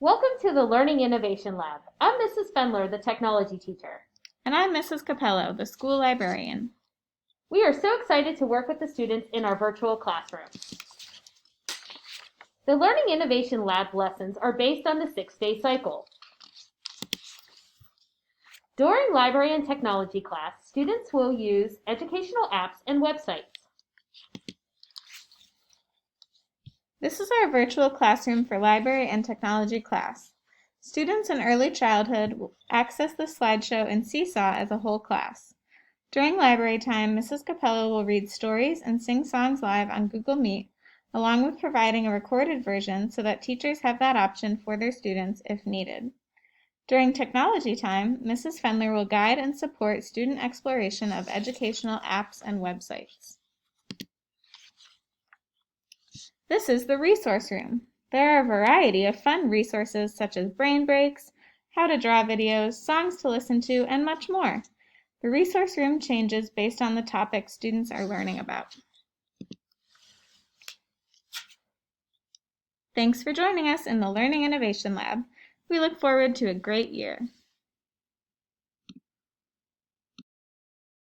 Welcome to the Learning Innovation Lab. I'm Mrs. Fendler, the technology teacher. And I'm Mrs. Capello, the school librarian. We are so excited to work with the students in our virtual classroom. The Learning Innovation Lab lessons are based on the 6-day cycle. During library and technology class, students will use educational apps and websites. This is our virtual classroom for library and technology class. Students in early childhood will access the slideshow in Seesaw as a whole class. During library time, Mrs. Capello will read stories and sing songs live on Google Meet, along with providing a recorded version so that teachers have that option for their students if needed. During technology time, Mrs. Fendler will guide and support student exploration of educational apps and websites. This is the resource room. There are a variety of fun resources such as brain breaks, how to draw videos, songs to listen to, and much more. The resource room changes based on the topic students are learning about. Thanks for joining us in the Learning Innovation Lab. We look forward to a great year.